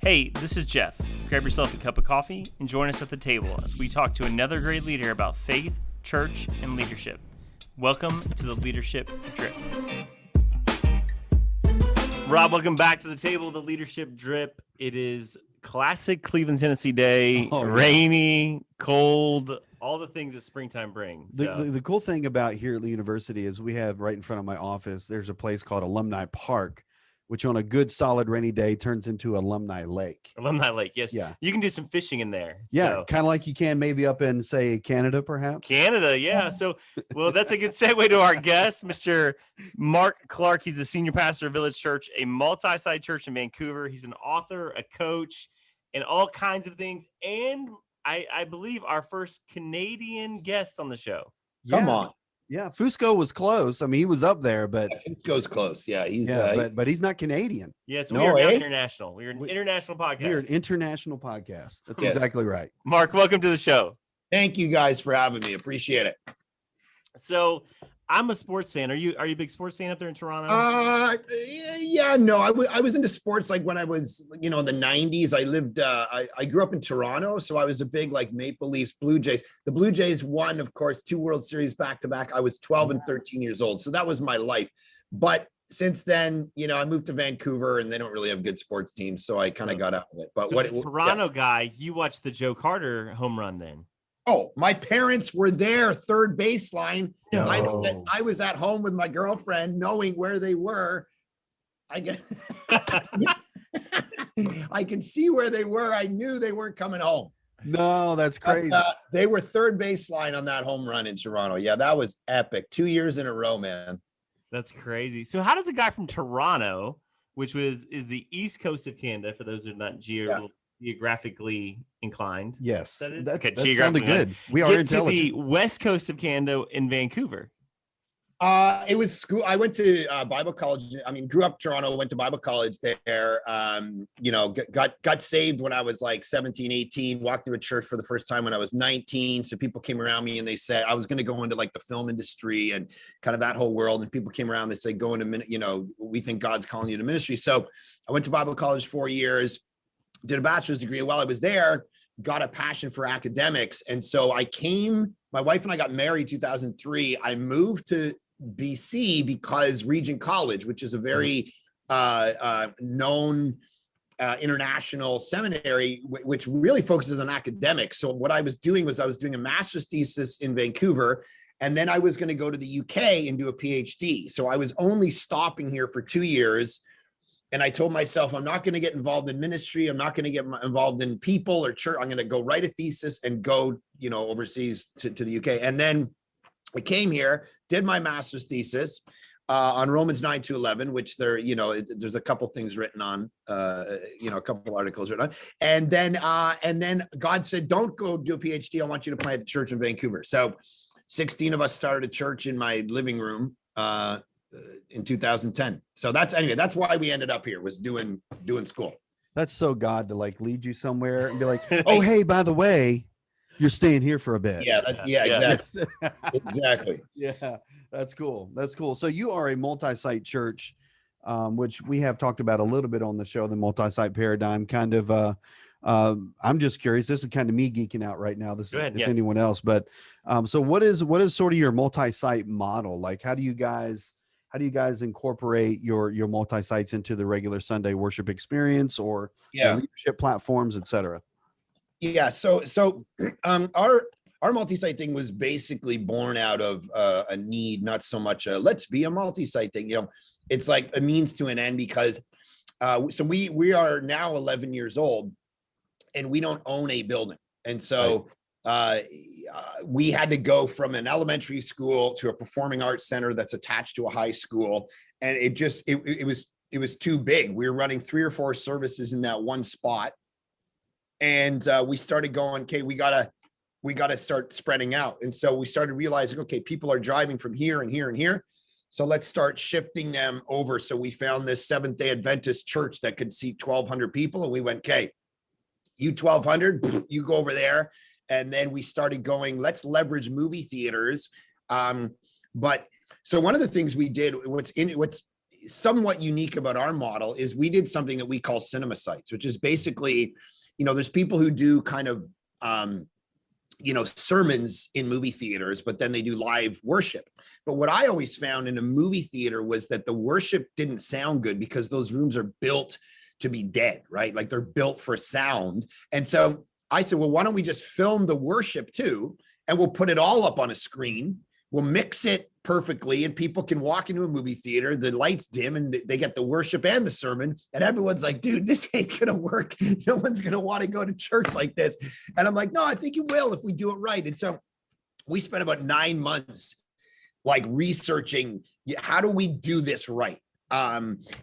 Hey, this is Jeff. Grab yourself a cup of coffee and join us at the table as we talk to another great leader about faith, church, and leadership. Welcome to the Leadership Drip. Rob, welcome back to the table, the Leadership Drip. It is classic Cleveland, Tennessee day, rainy, cold, all the things that springtime brings. The cool thing about here at the university is we have right in front of my office, there's a place called Alumni Park, which on a good solid rainy day turns into Alumni Lake. Alumni Lake, yes. Yeah. You can do some fishing in there. Yeah, so. kind of like you can maybe up in, say, Canada, perhaps. Canada, yeah. So, well, that's a good segue to our guest, Mr. Mark Clark. He's the senior pastor of Village Church, a multi-site church in Vancouver. He's an author, a coach, and all kinds of things. And I believe our first Canadian guest on the show. Come on. Yeah, Fusco was close. I mean, he was up there, but Fusco's close. Yeah, but he's not Canadian. Yeah, so we are now international. We're an international podcast. We're an international podcast. That's exactly right. Mark, welcome to the show. Thank you guys for having me. Appreciate it. So I'm a sports fan. Are you a big sports fan up there in Toronto? I was into sports like when I was, in the 90s. I lived I grew up in Toronto, so I was a big like Maple Leafs, Blue Jays. The Blue Jays won, of course, 2 World Series back to back. I was 12 and 13 years old. So that was my life. But since then, I moved to Vancouver and they don't really have good sports teams, so I kind of got out of it. But so Toronto guy, you watched the Joe Carter home run then? Oh, my parents were there, third baseline. No. I was at home with my girlfriend, knowing where they were. I can see where they were. I knew they weren't coming home. No, that's crazy. They were third baseline on that home run in Toronto. Yeah, that was epic. 2 years in a row, man. That's crazy. So how does a guy from Toronto, which is the east coast of Canada, for those who are not geographically inclined. Yes, that sounded good. We are intelligent. To the west coast of Canada in Vancouver. It was school. I went to Bible college. I mean, grew up Toronto, went to Bible college there. Got saved when I was like 17, 18, walked through a church for the first time when I was 19. So people came around me and they said, I was going to go into like the film industry and kind of that whole world. And people came around, they said, go into, we think God's calling you to ministry. So I went to Bible college 4 years, did a bachelor's degree. While I was there, got a passion for academics. And so my wife and I got married 2003. I moved to BC because Regent College, which is a very known international seminary, which really focuses on academics. So what I was doing was I was doing a master's thesis in Vancouver, and then I was going to go to the UK and do a PhD. So I was only stopping here for 2 years. And I told myself, I'm not going to get involved in ministry. I'm not going to get involved in people or church. I'm going to go write a thesis and go, overseas to the UK. And then I came here, did my master's thesis on Romans 9-11, which there's a couple things written on, a couple articles written on. And then God said, don't go do a PhD. I want you to plant a church in Vancouver. So 16 of us started a church in my living room in 2010. So that's why we ended up here, was doing school. That's so God to like lead you somewhere and be like, oh, hey, by the way, you're staying here for a bit. Exactly. Exactly. Yeah, that's cool. That's cool. So you are a multi-site church, which we have talked about a little bit on the show, the multi-site paradigm. Kind of, I'm just curious. This is kind of me geeking out right now. This is anyone else, but so what is sort of your multi-site model? Like, how do you guys incorporate your multi-sites into the regular Sunday worship experience or leadership platforms, et cetera? Yeah. So our multi-site thing was basically born out of a need, not so much let's be a multi-site thing. It's like a means to an end, because so we are now 11 years old and we don't own a building. And so we had to go from an elementary school to a performing arts center that's attached to a high school. And it was too big. We were running 3 or 4 services in that one spot. And we started going, okay, we gotta start spreading out. And so we started realizing, okay, people are driving from here and here and here. So let's start shifting them over. So we found this Seventh-day Adventist church that could seat 1,200 people. And we went, okay, you 1,200, you go over there. And then we started going, let's leverage movie theaters. But so one of the things we did, what's somewhat unique about our model is we did something that we call cinema sites, which is basically, there's people who do kind of, sermons in movie theaters, but then they do live worship. But what I always found in a movie theater was that the worship didn't sound good because those rooms are built to be dead, right? Like they're built for sound. And so I said, well, why don't we just film the worship too? And we'll put it all up on a screen. We'll mix it perfectly and people can walk into a movie theater, the lights dim and they get the worship and the sermon. And everyone's like, dude, this ain't going to work. No one's going to want to go to church like this. And I'm like, no, I think you will if we do it right. And so we spent about 9 months like researching, how do we do this right?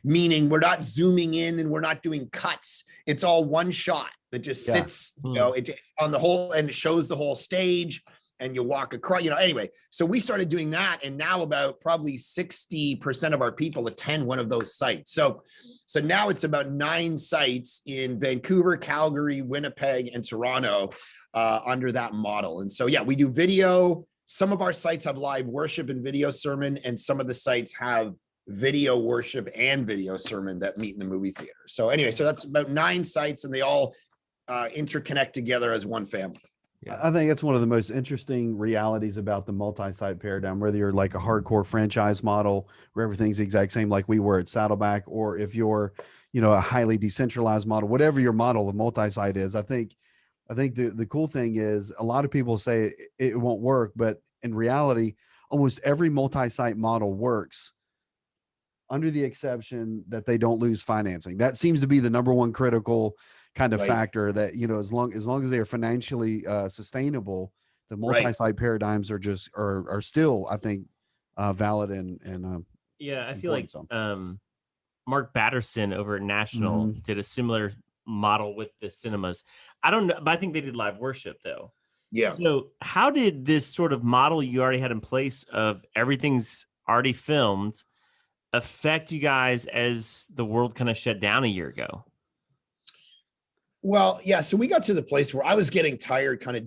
Meaning we're not zooming in and we're not doing cuts. It's all one shot that just sits, it on the whole, and it shows the whole stage. And you walk across, anyway. So we started doing that. And now about probably 60% of our people attend one of those sites. So now it's about 9 sites in Vancouver, Calgary, Winnipeg, and Toronto under that model. And so, yeah, we do video. Some of our sites have live worship and video sermon, and some of the sites have video worship and video sermon that meet in the movie theater. So anyway, so that's about 9 sites and they all interconnect together as one family. Yeah. I think that's one of the most interesting realities about the multi-site paradigm, whether you're like a hardcore franchise model where everything's the exact same like we were at Saddleback, or if you're, a highly decentralized model, whatever your model of multi-site is. I think the cool thing is a lot of people say it won't work, but in reality, almost every multi-site model works under the exception that they don't lose financing. That seems to be the number one critical kind of factor, that as long as they are financially sustainable, the multi-site paradigms are still, I think, valid and I feel like Mark Batterson over at National did a similar model with the cinemas. I don't know, but I think they did live worship though. Yeah. So how did this sort of model you already had in place of everything's already filmed affect you guys as the world kind of shut down a year ago? Well, yeah. So we got to the place where I was getting tired kind of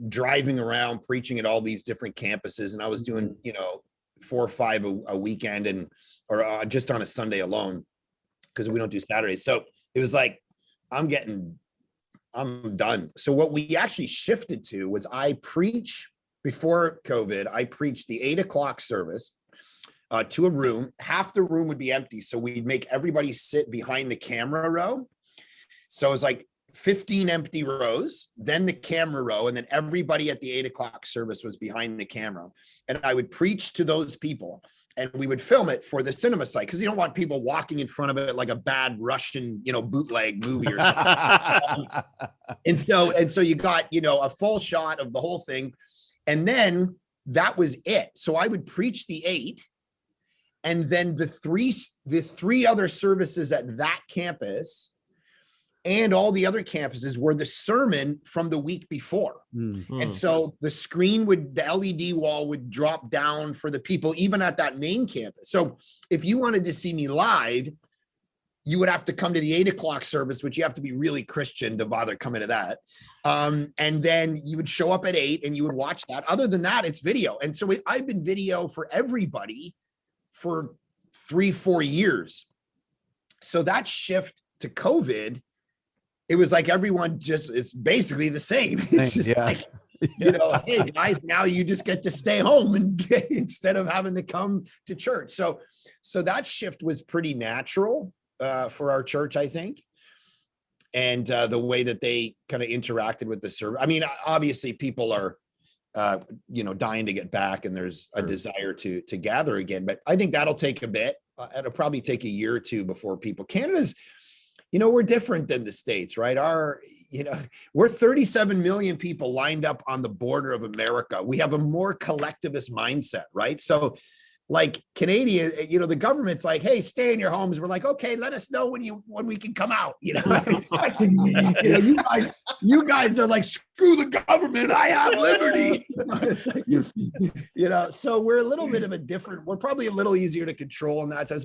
driving around preaching at all these different campuses. And I was doing, 4 or 5 a weekend or just on a Sunday alone because we don't do Saturdays. So it was like, I'm done. So what we actually shifted to was before COVID, I preached the 8 o'clock service to a room. Half the room would be empty. So we'd make everybody sit behind the camera row. So it was like 15 empty rows, then the camera row, and then everybody at the 8 o'clock service was behind the camera. And I would preach to those people and we would film it for the cinema site because you don't want people walking in front of it like a bad Russian, bootleg movie or something. and so you got, a full shot of the whole thing. And then that was it. So I would preach the 8. And then the three other services at that campus and all the other campuses were the sermon from the week before. And so the LED wall would drop down for the people, even at that main campus. So if you wanted to see me live, you would have to come to the 8 o'clock service, which you have to be really Christian to bother coming to that. And then you would show up at 8 and you would watch that. Other than that, it's video. And so I've been video for everybody for 3-4 years. So that shift to COVID, it was like everyone it's basically the same. It's just like, hey guys, now you just get to stay home instead of having to come to church. So that shift was pretty natural for our church, I think. And the way that they kind of interacted with the service. I mean, obviously people are, dying to get back and there's a desire to gather again, but I think that'll take a bit. It'll probably take a year or two before Canada's, we're different than the States, right? We're 37 million people lined up on the border of America. We have a more collectivist mindset, right? So like Canadian, the government's like, hey, stay in your homes. We're like, okay, let us know when we can come out. You guys are like, screw the government. I have liberty. It's like, so we're a little bit of we're probably a little easier to control in that sense,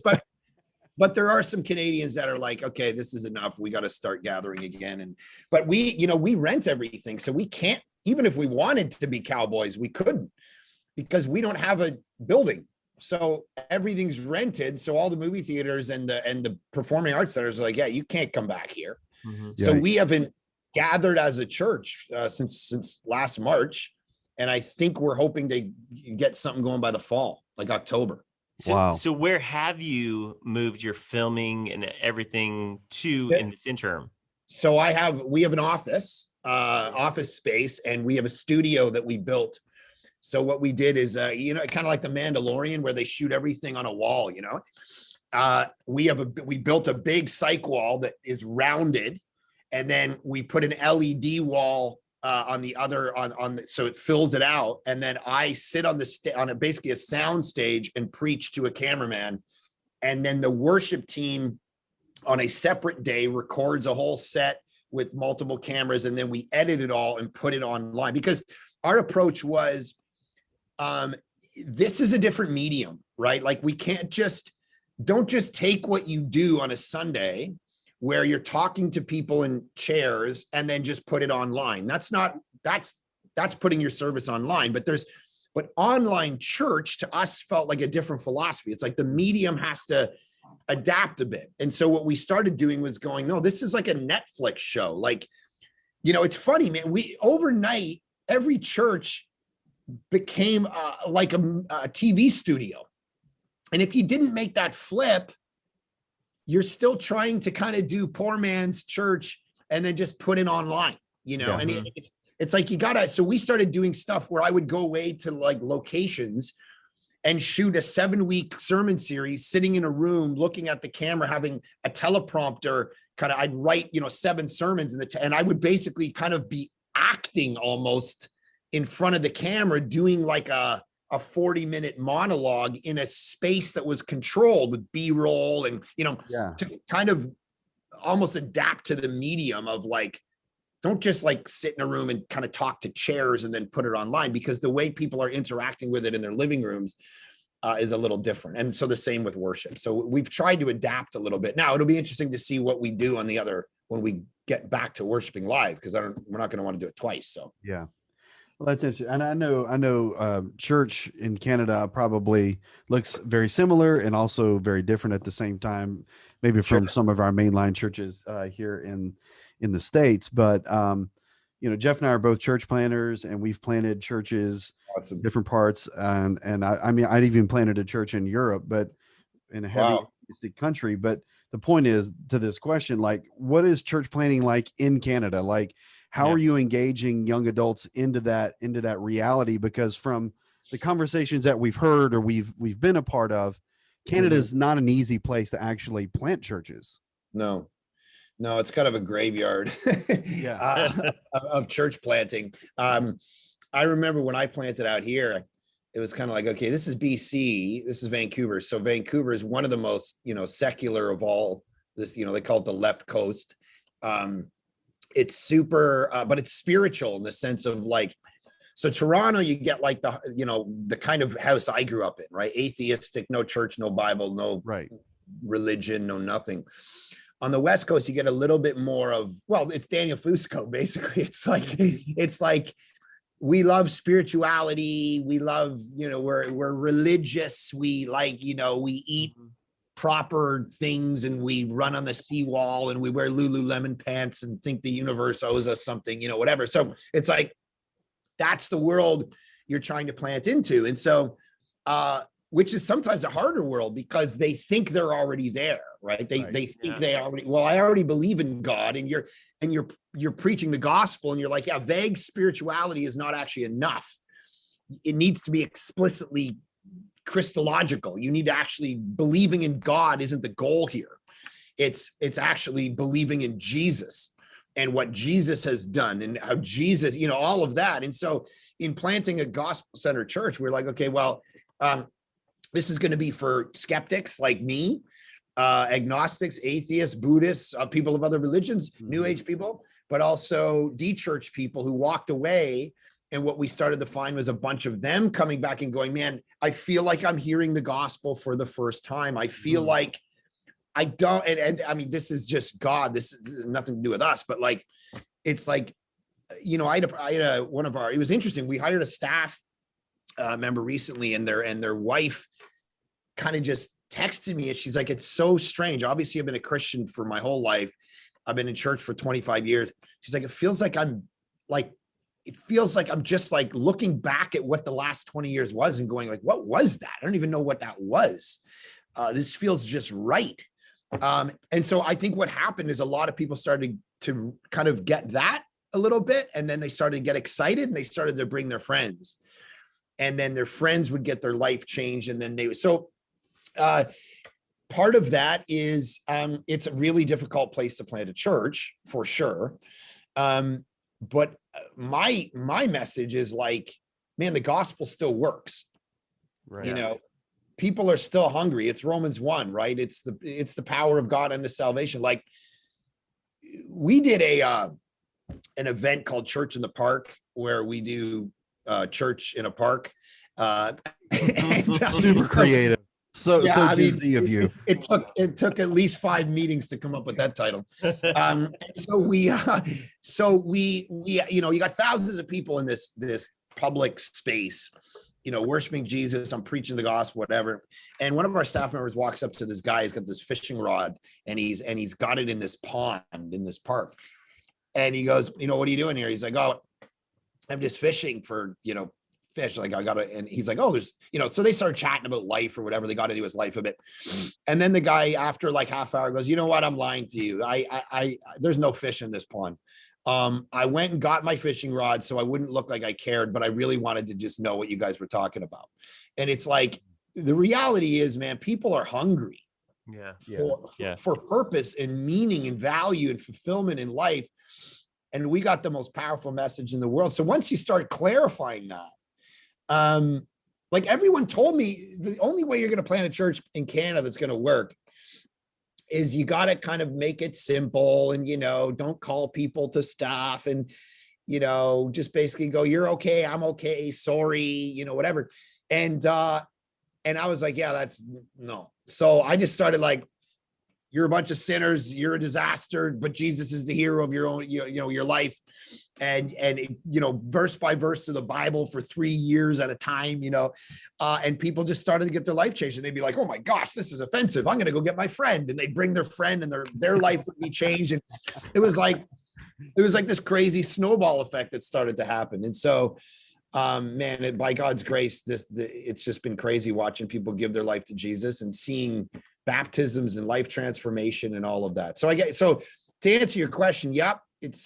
but there are some Canadians that are like, okay, this is enough. We got to start gathering again. But we rent everything. So we can't, even if we wanted to be cowboys, we couldn't because we don't have a building. So everything's rented. So all the movie theaters and the performing arts centers are like, yeah, you can't come back here. So we haven't gathered as a church since last March. And I think we're hoping to get something going by the fall, like October. So where have you moved your filming and everything to in this interim? So we have an office space, and we have a studio that we built. So what we did is, kind of like the Mandalorian, where they shoot everything on a wall. We built a big cyc wall that is rounded, and then we put an LED wall on the other so it fills it out. And then I sit on basically a sound stage and preach to a cameraman, and then the worship team on a separate day records a whole set with multiple cameras, and then we edit it all and put it online, because our approach was, this is a different medium, right? Like, we can't don't just take what you do on a Sunday where you're talking to people in chairs and then just put it online. That's putting your service online. But online church to us felt like a different philosophy. It's like the medium has to adapt a bit. And so what we started doing was going, no, this is like a Netflix show. Like, it's funny, man. Overnight, every church became like a TV studio. And if you didn't make that flip, you're still trying to kind of do poor man's church and then just put it online, and it's like, so we started doing stuff where I would go away to like locations and shoot a 7-week sermon series, sitting in a room, looking at the camera, having a teleprompter, I'd write, 7 sermons and I would basically kind of be acting almost in front of the camera, doing like a 40-minute monologue in a space that was controlled with B-roll and, to kind of almost adapt to the medium of like, don't just like sit in a room and kind of talk to chairs and then put it online, because the way people are interacting with it in their living rooms is a little different. And so the same with worship. So we've tried to adapt a little bit. Now it'll be interesting to see what we do when we get back to worshiping live, because we're not going to want to do it twice. So yeah. Well, that's interesting. And I know church in Canada probably looks very similar and also very different at the same time, maybe from some of our mainline churches here in the States. But, Jeff and I are both church planters, and we've planted churches, awesome, different parts. And I mean, I'd even planted a church in Europe, but in a heavy country. But the point is, to this question, like, what is church planting like in Canada? Like, how are you engaging young adults into that reality? Because from the conversations that we've heard or we've been a part of, Canada is not an easy place to actually plant churches. No, it's kind of a graveyard of church planting. I remember when I planted out here, it was kind of like, okay, this is BC, this is Vancouver. So Vancouver is one of the most, secular of all this, they call it the left coast. It's super, but it's spiritual in the sense of like, so Toronto, you get like the kind of house I grew up in, right? Atheistic, no church, no Bible, no religion, no nothing. On the West Coast, you get a little bit more of, well, it's Daniel Fusco, basically. It's like we love spirituality. We love, we're religious. We like, we eat proper things, and we run on the seawall, and we wear Lululemon pants and think the universe owes us something, whatever. So it's like, that's the world you're trying to plant into. And so, which is sometimes a harder world, because they think they're already there, right? They think they already, I already believe in God, and you're preaching the gospel, and you're like, yeah, vague spirituality is not actually enough. It needs to be explicitly Christological. You need to actually, believing in God isn't the goal here. It's actually believing in Jesus and what Jesus has done, and how Jesus, all of that. And so in planting a gospel-centered church, we're like, okay, well, this is going to be for skeptics like me, agnostics, atheists, Buddhists, people of other religions, New Age people, but also de-church people who walked away. And what we started to find was a bunch of them coming back and going, man, I feel like I'm hearing the gospel for the first time. I feel like I don't, and I mean, this is just God. This is nothing to do with us, but like, it's like, I had one of our, it was interesting. We hired a staff member recently, and their wife kind of just texted me, and she's like, it's so strange. Obviously, I've been a Christian for my whole life. I've been in church for 25 years. She's like, it feels like I'm just like looking back at what the last 20 years was and going like, what was that? I don't even know what that was. This feels just right. And so I think what happened is a lot of people started to kind of get that a little bit. And then they started to get excited and they started to bring their friends. And then their friends would get their life changed. And then part of that is it's a really difficult place to plant a church for sure. But my message is like, man, the gospel still works. Right. You know, people are still hungry. It's Romans 1, right? It's the power of God unto salvation. Like we did an event called Church in the Park where we do church in a park. Super creative. So Gen Z of you. It took at least 5 meetings to come up with that title. So we you know, you got thousands of people in this public space, you know, worshiping Jesus. I'm preaching the gospel, whatever. And one of our staff members walks up to this guy. He's got this fishing rod, and he's got it in this pond in this park. And he goes, you know, what are you doing here? He's like, oh, I'm just fishing for, you know, fish. Like I gotta, and he's like, oh, there's, you know, so they started chatting about life or whatever. They got into his life a bit. And then the guy after like half hour goes, you know what? I'm lying to you. I there's no fish in this pond. I went and got my fishing rod so I wouldn't look like I cared, but I really wanted to just know what you guys were talking about. And it's like, the reality is, man, people are hungry for purpose and meaning and value and fulfillment in life. And we got the most powerful message in the world. So once you start clarifying that, like everyone told me, the only way you're going to plant a church in Canada that's going to work is you got to kind of make it simple and, you know, don't call people to staff and, you know, just basically go, you're okay, I'm okay, sorry, you know, whatever. And I was like, yeah, that's no. So I just started like, you're a bunch of sinners, you're a disaster, but Jesus is the hero of your own, you know, your life. And you know, verse by verse of the Bible for 3 years at a time, you know, and people just started to get their life changed. And they'd be like, oh my gosh, this is offensive. I'm going to go get my friend. And they'd bring their friend and their life would be changed. And it was like this crazy snowball effect that started to happen. And so, man, by God's grace, it's just been crazy watching people give their life to Jesus and seeing baptisms and life transformation and all of that. So to answer your question, yep, it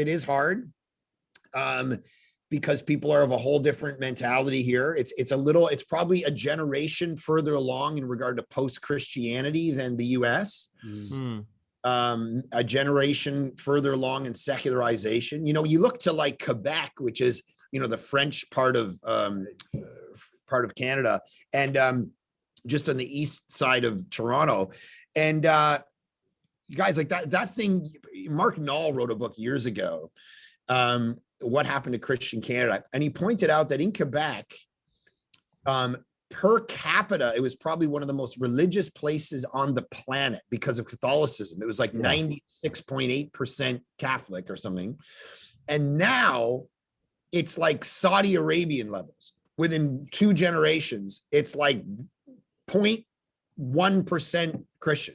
is hard because people are of a whole different mentality here. It's probably a generation further along in regard to post-Christianity than the US. Mm-hmm. A generation further along in secularization. You know, you look to like Quebec, which is, you know, the French part of Canada, and just on the east side of Toronto. And you guys, like that thing, Mark Knoll wrote a book years ago, What Happened to Christian Canada? And he pointed out that in Quebec, per capita, it was probably one of the most religious places on the planet because of Catholicism. It was like 96.8% Catholic or something. And now it's like Saudi Arabian levels. Within 2 generations, it's like 0.1% Christian.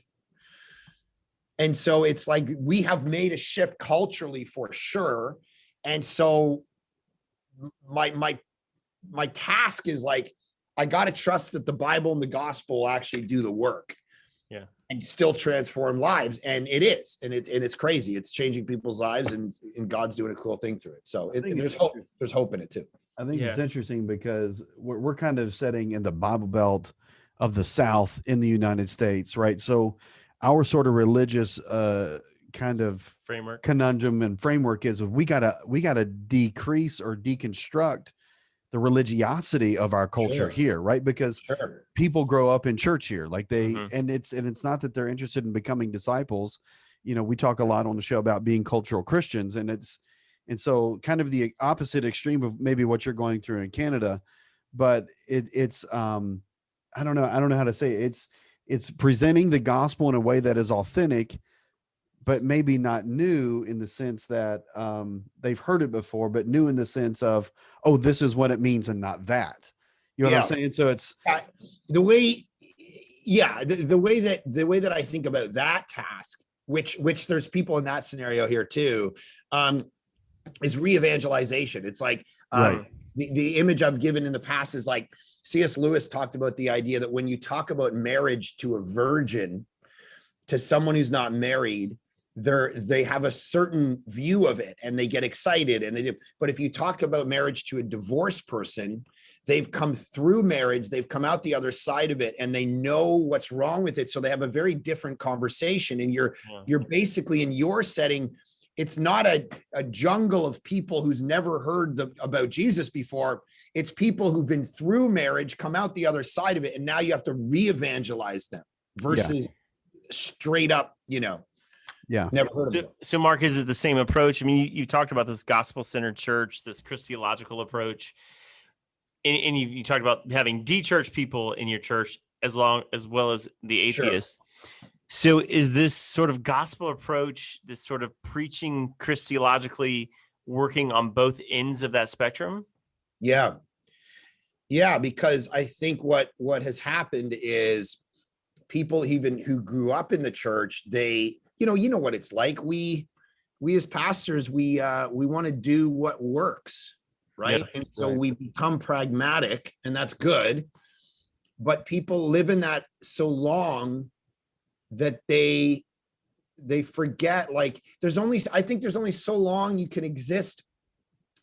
And so it's like we have made a shift culturally for sure. And so my task is like, I got to trust that the Bible and the gospel will actually do the work. Yeah. And still transform lives. And it is. And it's crazy. It's changing people's lives, and God's doing a cool thing through it. So there's hope. There's hope in it too. I think it's interesting because we're kind of setting in the Bible Belt of the South in the United States, right? So our sort of religious kind of framework conundrum and framework is we gotta decrease or deconstruct the religiosity of our culture here, right? Because people grow up in church here, like they, and it's not that they're interested in becoming disciples. You know, we talk a lot on the show about being cultural Christians, and so kind of the opposite extreme of maybe what you're going through in Canada, but it's I don't know how to say it. It's presenting the gospel in a way that is authentic, but maybe not new in the sense that they've heard it before, but new in the sense of, oh, this is what it means and not that. You know what I'm saying? So it's the way Yeah, the way that I think about that task, which there's people in that scenario here too, is re-evangelization. It's like Right. the image I've given in the past is like C.S. Lewis talked about the idea that when you talk about marriage to a virgin, to someone who's not married, they have a certain view of it and they get excited and they do. But if you talk about marriage to a divorced person, they've come through marriage, they've come out the other side of it, and they know what's wrong with it. So they have a very different conversation. And you're basically in your setting, it's not a jungle of people who's never heard about Jesus before. It's people who've been through marriage, come out the other side of it, and now you have to re-evangelize them versus straight up, never heard of it. So Mark, is it the same approach? I mean, you talked about this gospel-centered church, this Christological approach, and you talked about having de-church people in your church as well as the atheists. Sure. So is this sort of gospel approach, this sort of preaching Christologically, working on both ends of that spectrum? Yeah, because I think what has happened is people even who grew up in the church, they, you know what it's like. We as pastors, we want to do what works, right? And so we become pragmatic, and that's good. But people live in that so long that they forget, like, I think there's only so long you can exist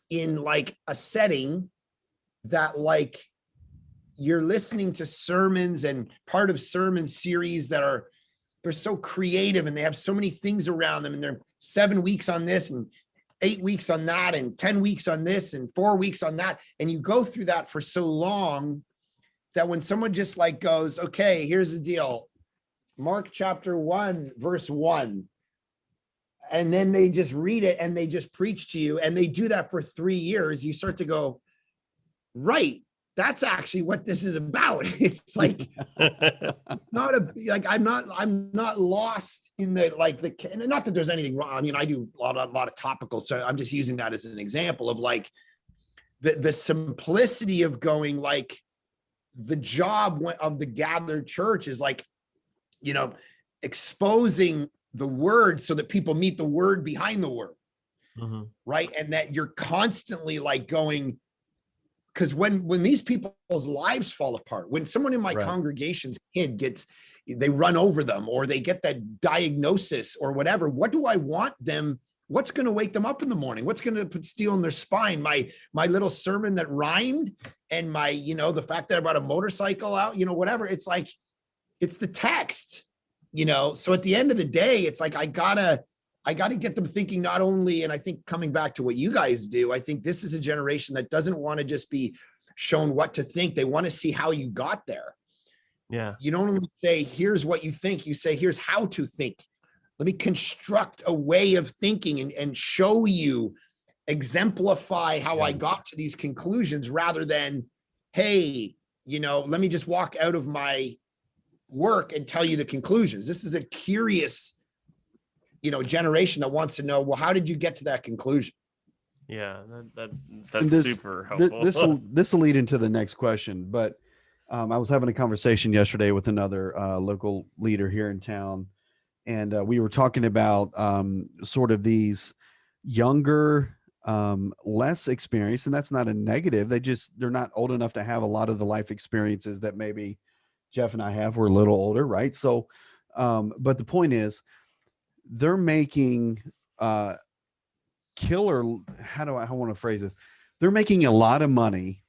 in like a setting that, like, you're listening to sermons and part of sermon series that they're so creative and they have so many things around them, and they're 7 weeks on this and 8 weeks on that and 10 weeks on this and 4 weeks on that. And you go through that for so long that when someone just like goes, okay, here's the deal, Mark chapter 1, verse 1. And then they just read it and they just preach to you, and they do that for 3 years. You start to go, right, that's actually what this is about. It's like, I'm not lost in not that there's anything wrong. I mean, I do a lot of topical, so I'm just using that as an example of like the simplicity of going, like, the job of the gathered church is like, exposing the word so that people meet the word behind the word. Mm-hmm. Right. And that you're constantly like going, because when these people's lives fall apart, when someone in my congregation's kid they run over them, or they get that diagnosis or whatever, what do I want them? What's going to wake them up in the morning? What's going to put steel in their spine? My little sermon that rhymed, and my, the fact that I brought a motorcycle out, whatever. It's like, it's the text, so at the end of the day, it's like, I gotta get them thinking not only, and I think coming back to what you guys do, I think this is a generation that doesn't want to just be shown what to think. They want to see how you got there. Yeah. You don't only say, here's what you think. You say, here's how to think. Let me construct a way of thinking and show you, exemplify how I got to these conclusions, rather than, hey, let me just walk out of my work and tell you the conclusions. This is a curious, generation that wants to know, well, how did you get to that conclusion? Yeah, that's super helpful. This will lead into the next question, but I was having a conversation yesterday with another local leader here in town, and we were talking about sort of these younger, less experienced, and that's not a negative. They're not old enough to have a lot of the life experiences that maybe Jeff and I have. We're a little older, right? So, but the point is, they're making killer. I want to phrase this? They're making a lot of money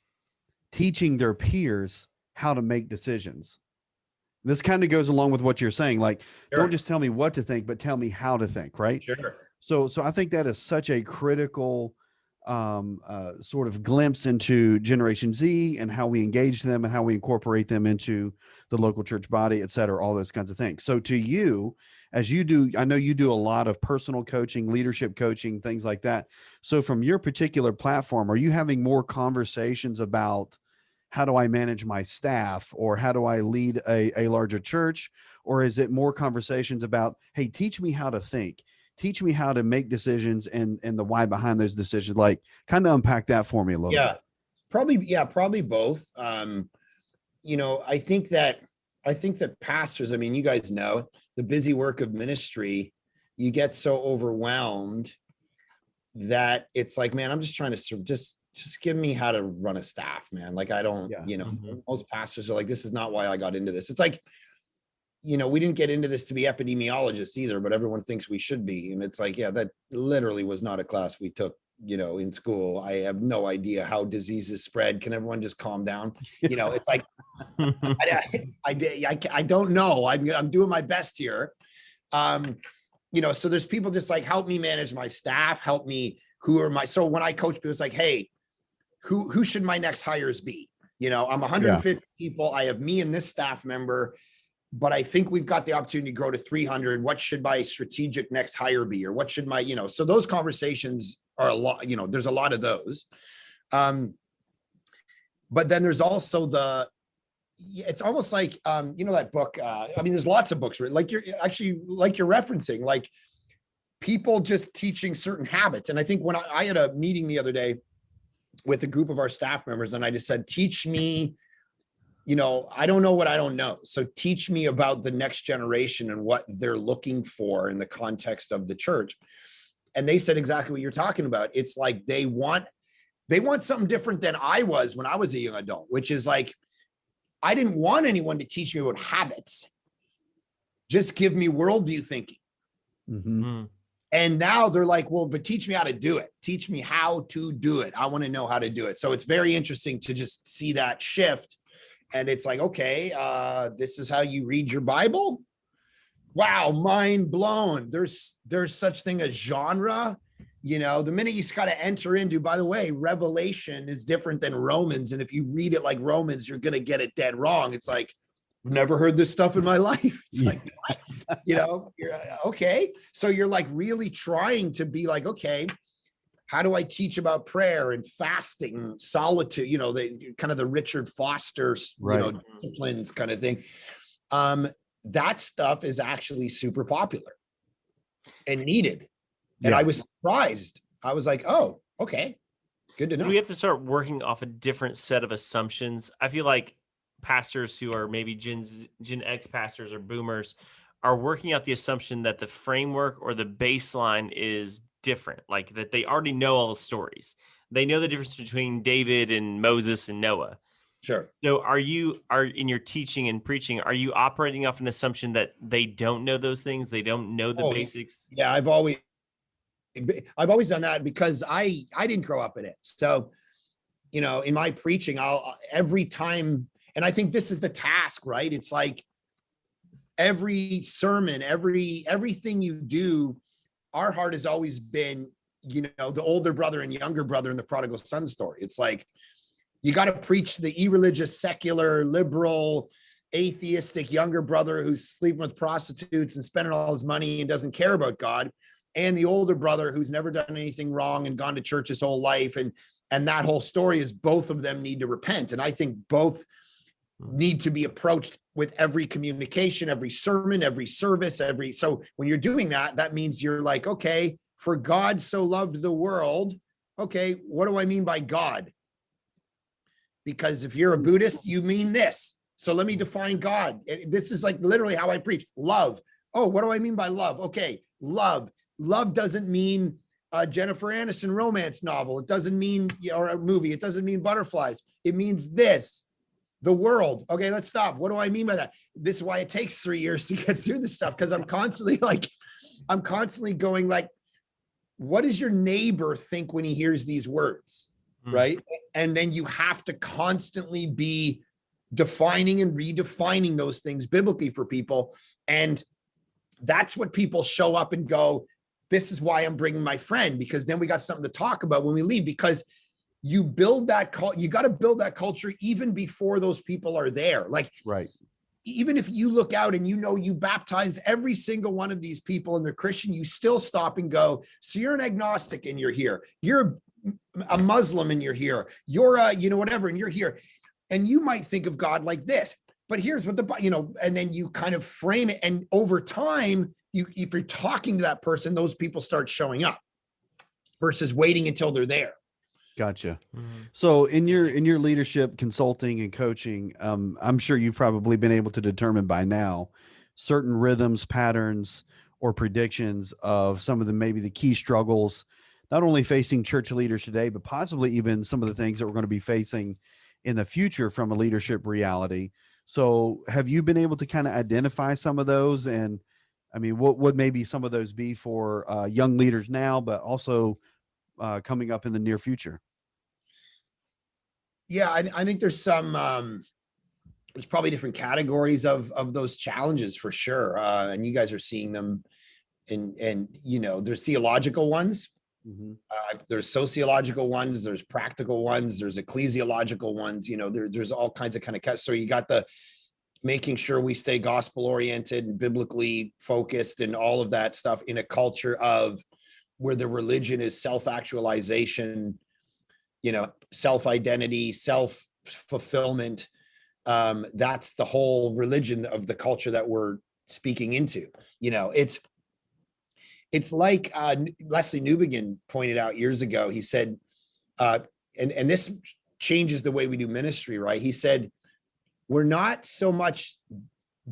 teaching their peers how to make decisions. This kind of goes along with what you're saying. Like, don't just tell me what to think, but tell me how to think, right? Sure. So I think that is such a critical sort of glimpse into Generation Z and how we engage them and how we incorporate them into the local church body, et cetera, all those kinds of things. So to you, as you do, I know you do a lot of personal coaching, leadership coaching, things like that. So from your particular platform, are you having more conversations about how do I manage my staff, or how do I lead a larger church? Or is it more conversations about, hey, teach me how to think, teach me how to make decisions and the why behind those decisions? Like, kind of unpack that for me a little bit. Probably both. I think that I think that pastors, I mean, you guys know the busy work of ministry, you get so overwhelmed that it's like, man, I'm just trying to just give me how to run a staff, man. Like, I don't, most pastors are like, this is not why I got into this. It's like, we didn't get into this to be epidemiologists either, but everyone thinks we should be. And it's like, yeah, that literally was not a class we took, in school. I have no idea how diseases spread. Can everyone just calm down? It's like, I don't know. I'm doing my best here. So there's people just like, help me manage my staff, help me, so when I coach people, it's like, hey, who should my next hires be? I'm 150 people. I have me and this staff member, but I think we've got the opportunity to grow to 300. What should my strategic next hire be? Or what should my, so those conversations are a lot, there's a lot of those. But then there's also it's almost like, that book, there's lots of books written, like you're referencing, like people just teaching certain habits. And I think when I had a meeting the other day with a group of our staff members, and I just said, teach me, I don't know what I don't know. So teach me about the next generation and what they're looking for in the context of the church. And they said exactly what you're talking about. It's like, they want something different than I was when I was a young adult, which is like, I didn't want anyone to teach me about habits. Just give me worldview thinking. Mm-hmm. And now they're like, well, but teach me how to do it. Teach me how to do it. I want to know how to do it. So it's very interesting to just see that shift. And it's like, okay, this is how you read your Bible. Wow, mind blown. There's such thing as genre. The minute you got to enter into, by the way, Revelation is different than Romans. And if you read it like Romans, you're going to get it dead wrong. It's like, I've never heard this stuff in my life. It's like, you're okay. So you're like really trying to be like, okay, how do I teach about prayer and fasting, solitude, the kind of the Richard Foster, disciplines kind of thing. That stuff is actually super popular and needed. And I was surprised. I was like, oh, okay, good to know. We have to start working off a different set of assumptions. I feel like pastors who are maybe Gen X pastors or boomers are working out the assumption that the framework or the baseline is different, like that they already know all the stories. They know the difference between David and Moses and Noah. Sure. So are in your teaching and preaching, are you operating off an assumption that they don't know those things? They don't know the basics? Yeah, I've always done that because I didn't grow up in it. So, in my preaching, I'll every time, and I think this is the task, right? It's like every sermon, everything you do, our heart has always been, the older brother and younger brother in the prodigal son story. It's like, you got to preach the irreligious, secular, liberal, atheistic younger brother who's sleeping with prostitutes and spending all his money and doesn't care about God, and the older brother who's never done anything wrong and gone to church his whole life. And that whole story is both of them need to repent. And I think both need to be approached with every communication, every sermon, every service, so when you're doing that, that means you're like, okay, for God so loved the world. Okay, what do I mean by God? Because if you're a Buddhist, you mean this. So let me define God. This is like literally how I preach. Love. Oh, what do I mean by love? Okay, love. Love doesn't mean a Jennifer Aniston romance novel. It doesn't mean, or a movie. It doesn't mean butterflies. It means this. The world. Okay, let's stop. What do I mean by that? This is why it takes 3 years to get through this stuff, because I'm constantly going like, what does your neighbor think when he hears these words? Right. And then you have to constantly be defining and redefining those things biblically for people. And that's what people show up and go, this is why I'm bringing my friend, because then we got something to talk about when we leave, because you build that you got to build that culture even before those people are there. Like, right. Even if you look out and you baptize every single one of these people and they're Christian, you still stop and go, so you're an agnostic and you're here. You're a Muslim and you're here. You're a, whatever, and you're here. And you might think of God like this, but here's what and then you kind of frame it. And over time, if you're talking to that person, those people start showing up versus waiting until they're there. Gotcha. So in your leadership consulting and coaching, I'm sure you've probably been able to determine by now certain rhythms, patterns, or predictions of some of the maybe the key struggles, not only facing church leaders today, but possibly even some of the things that we're going to be facing in the future from a leadership reality. So have you been able to kind of identify some of those? And I mean, what would maybe some of those be for young leaders now, but also coming up in the near future? Yeah, I think there's some there's probably different categories of those challenges for sure. And you guys are seeing them and there's theological ones, there's sociological ones, there's practical ones, there's ecclesiological ones, there's all kinds of so you got the making sure we stay gospel oriented and biblically focused and all of that stuff in a culture of where the religion is self-actualization, self-identity, self-fulfillment. That's the whole religion of the culture that we're speaking into. It's like Leslie Newbegin pointed out years ago. He said, and this changes the way we do ministry, right? He said, we're not so much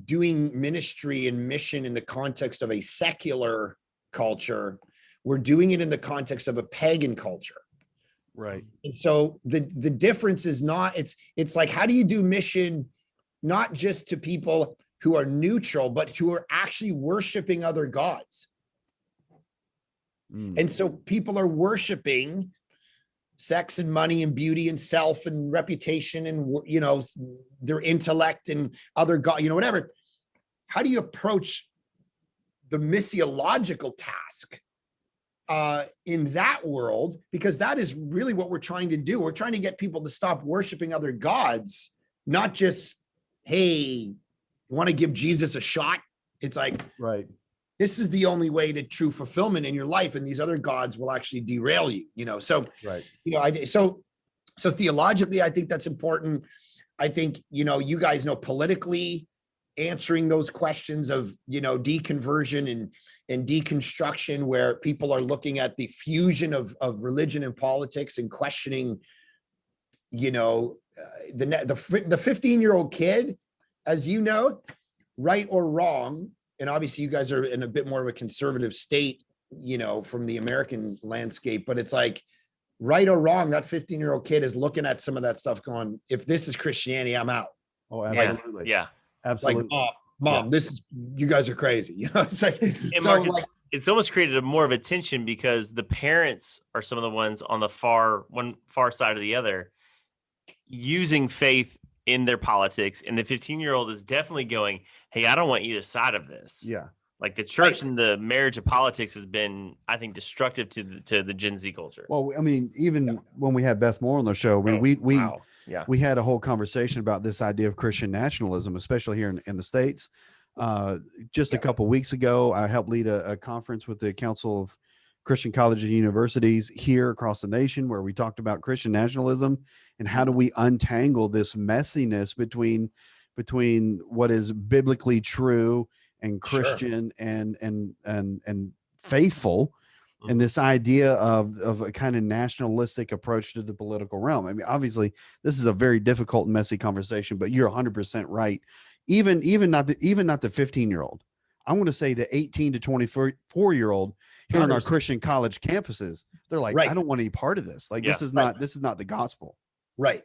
doing ministry and mission in the context of a secular culture. We're doing it in the context of a pagan culture. Right. And so the difference is not, it's like, how do you do mission, not just to people who are neutral, but who are actually worshiping other gods. And so people are worshiping sex and money and beauty and self and reputation and, their intellect and other God, whatever. How do you approach the missiological task in that world? Because that is really what we're trying to do. We're trying to get people to stop worshiping other gods, not just, hey, you want to give Jesus a shot? It's like, right. This is the only way to true fulfillment in your life. And these other gods will actually derail you, So, right. So theologically, I think that's important. I think, you guys know politically answering those questions of, deconversion and deconstruction, where people are looking at the fusion of religion and politics and questioning, the 15-year-old kid, as you know, right or wrong. And obviously you guys are in a bit more of a conservative state, from the American landscape, but it's like, right or wrong, that 15-year-old kid is looking at some of that stuff going, if this is Christianity, I'm out. Oh, absolutely. Yeah. Absolutely. Like, mom, you guys are crazy. It's like, Mark, it's almost created more of a tension because the parents are some of the ones on the far side of the other using faith in their politics. And the 15-year-old is definitely going, hey, I don't want either side of this. Yeah. Like the church and the marriage of politics has been, I think, destructive to the Gen Z culture. Well, I mean, even when we had Beth Moore on the show, we had a whole conversation about this idea of Christian nationalism, especially here in the States. Just a couple of weeks ago, I helped lead a conference with the Council of Christian Colleges and Universities here across the nation, where we talked about Christian nationalism and how do we untangle this messiness between what is biblically true and Christian and faithful, and this idea of a kind of nationalistic approach to the political realm. I mean, obviously, this is a very difficult and messy conversation, but you're 100% right. Even not the 15-year-old. I want to say the 18 to 24-year-old here on our Christian college campuses. They're like, I don't want any part of this. Like, this is not the gospel. Right.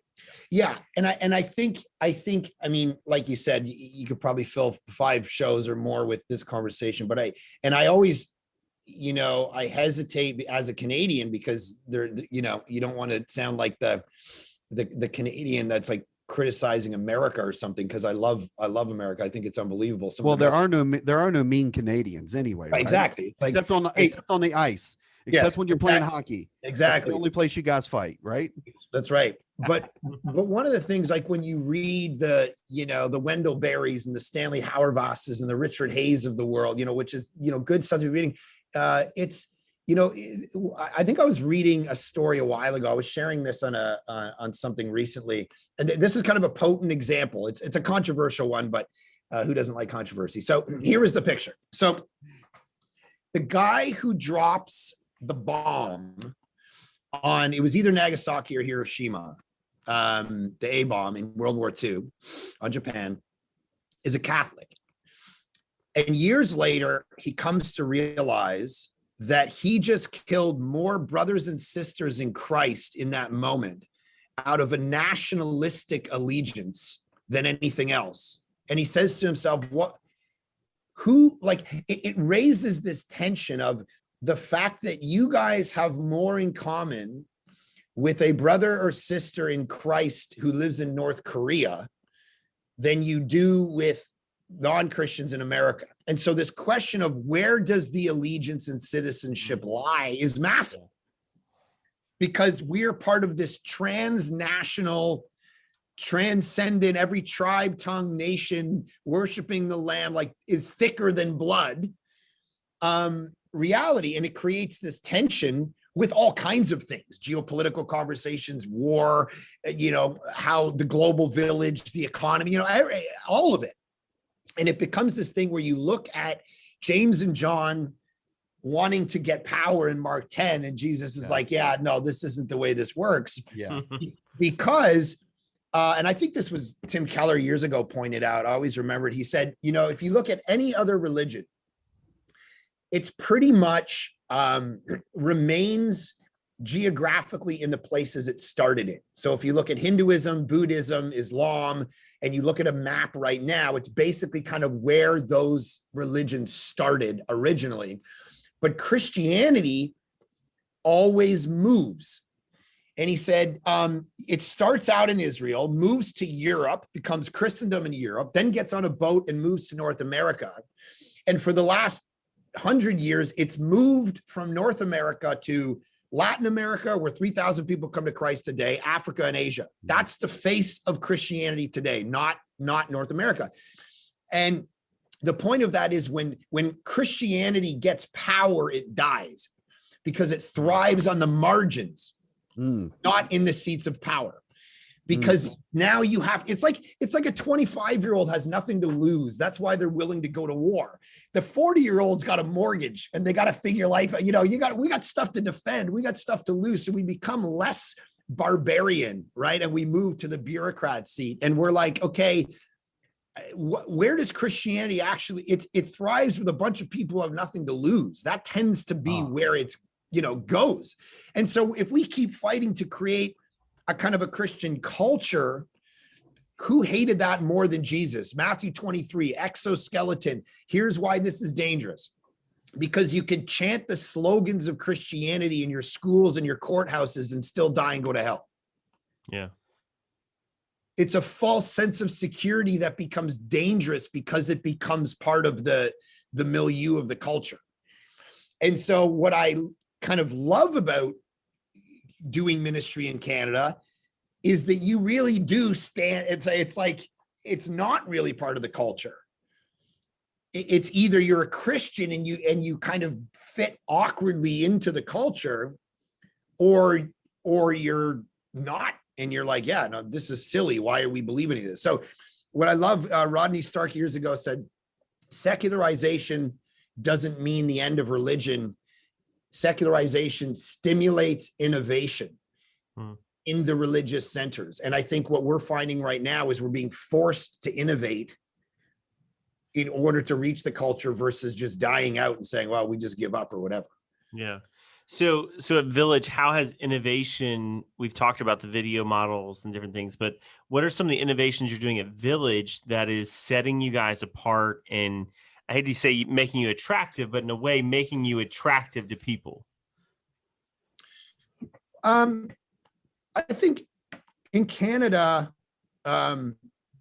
Yeah. And I think, I mean, like you said, you could probably fill 5 shows or more with this conversation, but I always, I hesitate as a Canadian because you don't want to sound like the Canadian that's like criticizing America or something. Cause I love America. I think it's unbelievable. There are no mean Canadians anyway. Right? Exactly. It's like, except on the ice. Except when you're playing hockey. Exactly. That's the only place you guys fight, right? That's right. But one of the things, like when you read the Wendell Berries and the Stanley Hauerwasses and the Richard Hayes of the world, which is, good stuff to be reading. It's, I think I was reading a story a while ago. I was sharing this on something recently. And this is kind of a potent example. It's a controversial one, but who doesn't like controversy? So here is the picture. So the guy who drops the bomb on, it was either Nagasaki or Hiroshima, the A bomb in World War II on Japan, is a Catholic. And years later, he comes to realize that he just killed more brothers and sisters in Christ in that moment out of a nationalistic allegiance than anything else. And he says to himself, it raises this tension of the fact that you guys have more in common with a brother or sister in Christ who lives in North Korea than you do with non-Christians in America. And so this question of where does the allegiance and citizenship lie is massive, because we're part of this transnational, transcendent, every tribe, tongue, nation, worshiping the Lamb, like is thicker than blood reality. And it creates this tension with all kinds of things, geopolitical conversations, war, how the global village, the economy, all of it. And it becomes this thing where you look at James and John wanting to get power in Mark 10, and Jesus is like, yeah, no, this isn't the way this works. Yeah. Because, and I think this was Tim Keller years ago pointed out, I always remembered, he said, if you look at any other religion, it's pretty much remains geographically in the places it started in. So if you look at Hinduism, Buddhism, Islam, and you look at a map right now, it's basically kind of where those religions started originally. But Christianity always moves. And he said, it starts out in Israel, moves to Europe, becomes Christendom in Europe, then gets on a boat and moves to North America. And for the last 100 years, it's moved from North America to Latin America, where 3,000 people come to Christ today, Africa and Asia. That's the face of Christianity today, not North America. And the point of that is when Christianity gets power, it dies because it thrives on the margins, not in the seats of power. Because now you have, it's like a 25-year-old has nothing to lose. That's why they're willing to go to war. The 40-year-old's got a mortgage and they got to figure life. We got stuff to defend. We got stuff to lose. So we become less barbarian, right? And we move to the bureaucrat seat. And we're like, okay, where does Christianity actually, it thrives with a bunch of people who have nothing to lose. That tends to be where it's, goes. And so if we keep fighting to create a kind of a Christian culture, who hated that more than Jesus? Matthew 23, exoskeleton. Here's why this is dangerous. Because you could chant the slogans of Christianity in your schools and your courthouses and still die and go to hell. Yeah. It's a false sense of security that becomes dangerous because it becomes part of the milieu of the culture. And so what I kind of love about doing ministry in Canada is that you really do stand, it's like, it's not really part of the culture. It's either you're a Christian and you kind of fit awkwardly into the culture, or you're not. And you're like, yeah, no, this is silly. Why are we believing in this? So what I love, Rodney Stark years ago said, secularization doesn't mean the end of religion. Secularization stimulates innovation in the religious centers. And I think what we're finding right now is we're being forced to innovate in order to reach the culture versus just dying out and saying, well, we just give up or whatever. Yeah. So at Village, how has innovation, we've talked about the video models and different things, but what are some of the innovations you're doing at Village that is setting you guys apart, and I hate to say making you attractive, but in a way making you attractive to people? I think in Canada,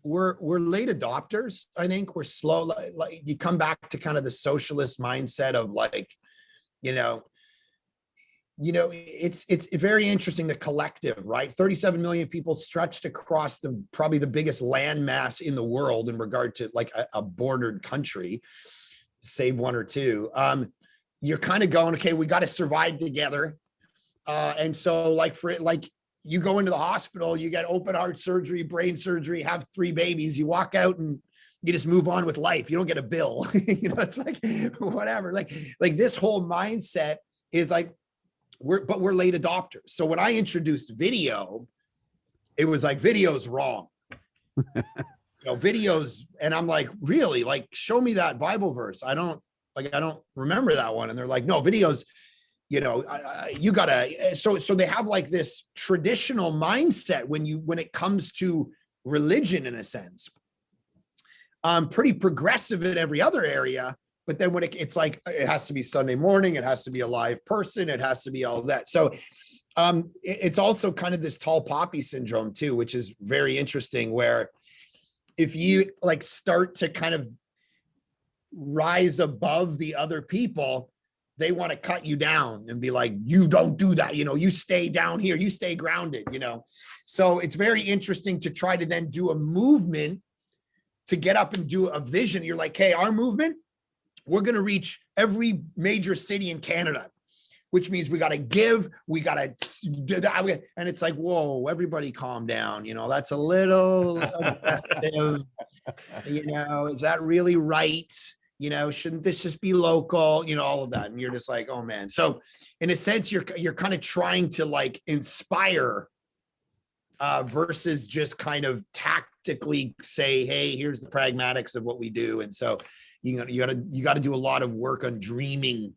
we're late adopters. I think we're slow. Like you come back to kind of the socialist mindset of like, it's very interesting, the collective, right? 37 million people stretched across probably the biggest land mass in the world in regard to like a bordered country, save one or two. You're kind of going, okay, we got to survive together. And so you go into the hospital, you get open heart surgery, brain surgery, have 3 babies, you walk out and you just move on with life. You don't get a bill. It's like, whatever. Like this whole mindset is like, we're late adopters. So when I introduced video, it was like, video's wrong. Videos. And I'm like, really? Like, show me that Bible verse. I don't remember that one. And they're like, no, videos, you gotta, so they have like this traditional mindset when it comes to religion, in a sense. Pretty progressive in every other area, but then when it's like, it has to be Sunday morning, it has to be a live person, it has to be all of that. So it's also kind of this tall poppy syndrome too, which is very interesting, where if you like start to kind of rise above the other people, they want to cut you down and be like, you don't do that. You stay down here, you stay grounded, So it's very interesting to try to then do a movement to get up and do a vision. You're like, hey, our movement, we're going to reach every major city in Canada, which means we got to give, we got to do that. And it's like, whoa, everybody calm down. That's a little aggressive. Is that really right? Shouldn't this just be local? All of that. And you're just like, oh man. So in a sense, you're kind of trying to like inspire versus just kind of tactically say, hey, here's the pragmatics of what we do. And so you got to do a lot of work on dreaming,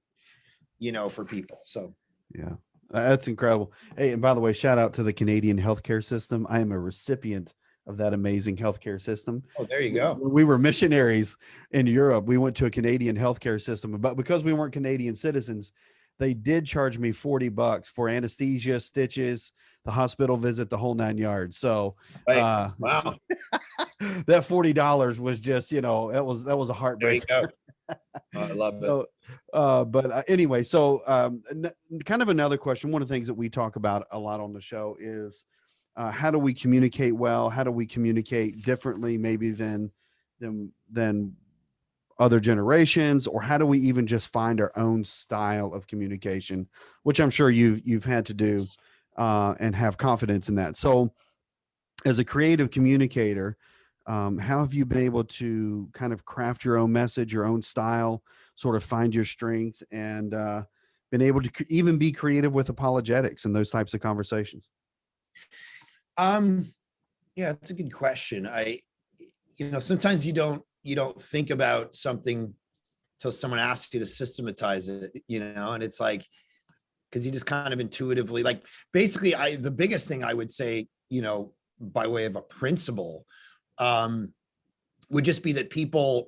for people. So yeah, that's incredible. Hey, and by the way, shout out to the Canadian healthcare system. I am a recipient of that amazing healthcare system. Oh, there you go. When we were missionaries in Europe, we went to a Canadian healthcare system, but because we weren't Canadian citizens, they did charge me $40 for anesthesia, stitches, the hospital visit, the whole 9 yards. So, wow, that $40 was just, that was a heartbreak. There you go. I love it. So, but anyway, so kind of another question. One of the things that we talk about a lot on the show is how do we communicate well? How do we communicate differently, maybe than other generations, or how do we even just find our own style of communication, which I'm sure you've had to do and have confidence in that. So, as a creative communicator, how have you been able to kind of craft your own message, your own style, sort of find your strength, and been able to even be creative with apologetics and those types of conversations? Yeah, that's a good question. Sometimes you don't think about something until someone asks you to systematize it, and it's like, because you just kind of intuitively, like, basically the biggest thing I would say, by way of a principle, would just be that people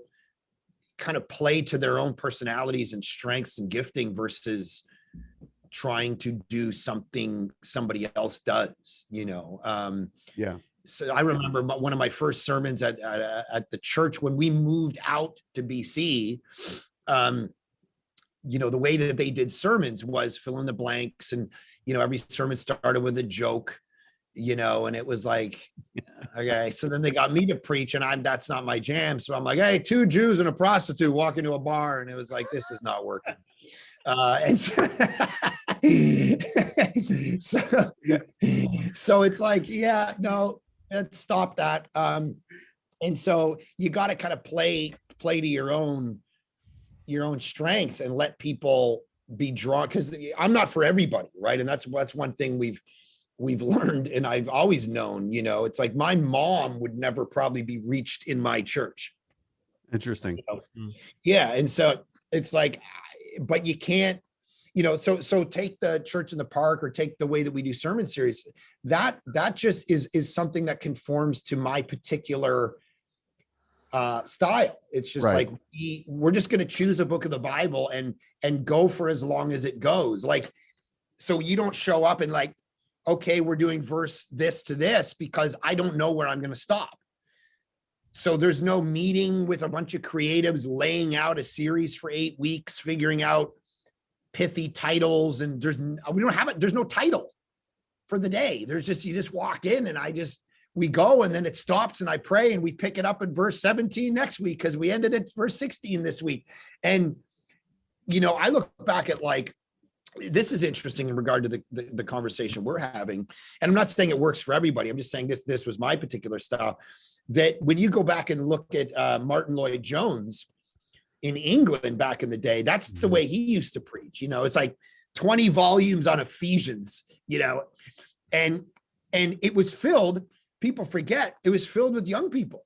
kind of play to their own personalities and strengths and gifting versus trying to do something somebody else does, Yeah. So I remember one of my first sermons at the church when we moved out to BC, the way that they did sermons was fill in the blanks, and, every sermon started with a joke, and it was like, okay. So then they got me to preach, and that's not my jam. So I'm like, hey, 2 Jews and a prostitute walk into a bar. And it was like, this is not working. And so it's like, yeah, no, let's stop that. And so you got to kind of play to your own strengths and let people be drawn, because I'm not for everybody, right? And that's one thing we've learned, and I've always known, it's like my mom would never probably be reached in my church. Interesting. Yeah. And so it's like, but you can't, so take the church in the park, or take the way that we do sermon series. That just is something that conforms to my particular style. It's just right. Like we're just going to choose a book of the Bible and go for as long as it goes. Like, so you don't show up and like, okay, we're doing verse this to this, because I don't know where I'm going to stop. So there's no meeting with a bunch of creatives laying out a series for 8 weeks, figuring out pithy titles, and there's no title for the day. There's just, you just walk in, and we go, and then it stops, and I pray, and we pick it up at verse 17 next week, because we ended at verse 16 this week. And, I look back at like, this is interesting in regard to the conversation we're having. And I'm not saying it works for everybody. I'm just saying this was my particular style, that when you go back and look at Martin Lloyd-Jones in England back in the day, that's the way he used to preach. It's like 20 volumes on Ephesians, and it was filled, people forget, it was filled with young people.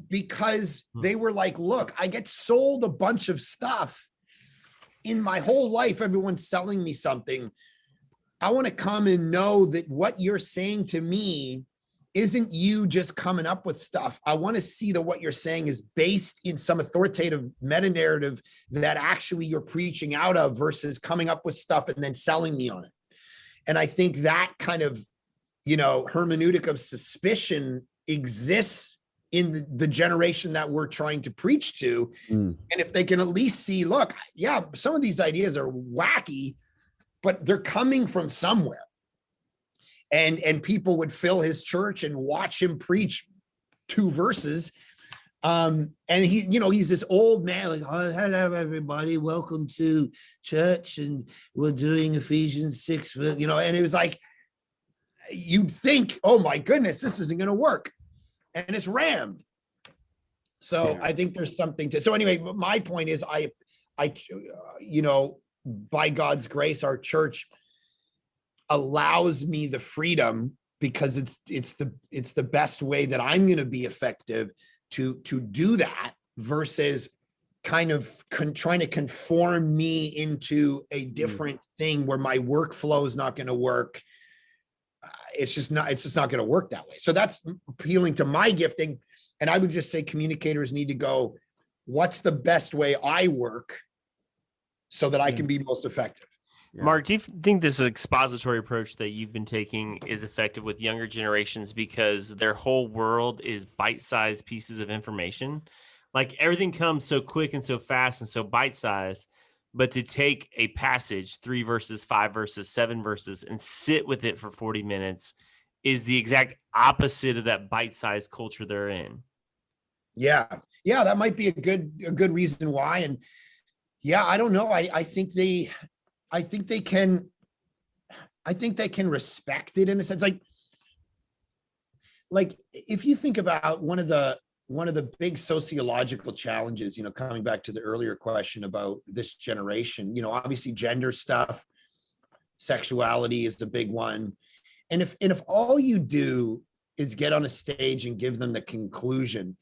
Because they were like, look, I get sold a bunch of stuff in my whole life. Everyone's selling me something. I want to come and know that what you're saying to me isn't you just coming up with stuff. I want to see that what you're saying is based in some authoritative meta narrative that actually you're preaching out of versus coming up with stuff and then selling me on it. And I think that kind of, hermeneutic of suspicion exists in the generation that we're trying to preach to. And if they can at least see, look, yeah, some of these ideas are wacky, but they're coming from somewhere. And people would fill his church and watch him preach 2 verses. And he's this old man, like, oh, hello, everybody. Welcome to church. And we're doing Ephesians 6, and it was like, you'd think, oh my goodness, this isn't going to work. And it's rammed. So yeah. I think there's something to, so anyway, my point is I, by God's grace, our church allows me the freedom because it's the best way that I'm going to be effective to do that versus kind of trying to conform me into a different thing where my workflow is not going to work. It's just not going to work that way. So that's appealing to my gifting. And I would just say communicators need to go, what's the best way I work so that I can be most effective? Yeah. Mark, do you think this expository approach that you've been taking is effective with younger generations because their whole world is bite-sized pieces of information? Like everything comes so quick and so fast and so bite-sized. But to take a passage, 3 verses, 5 verses, 7 verses, and sit with it for 40 minutes is the exact opposite of that bite-sized culture they're in. Yeah, that might be a good reason why. And yeah, I don't know. I think they can respect it in a sense. Like if you think about one of the big sociological challenges, coming back to the earlier question about this generation, obviously gender stuff, sexuality is the big one. And if all you do is get on a stage and give them the conclusion,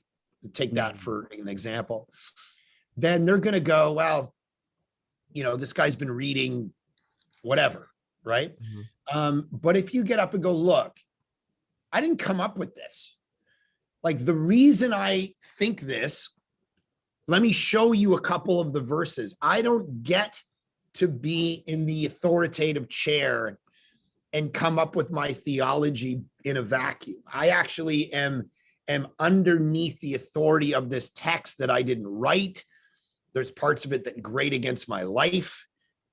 take that for an example, then they're going to go, well, this guy's been reading whatever, right? But if you get up and go, look, I didn't come up with this. Like the reason I think this, let me show you a couple of the verses. I don't get to be in the authoritative chair and come up with my theology in a vacuum. I actually am underneath the authority of this text that I didn't write. There's parts of it that grate against my life,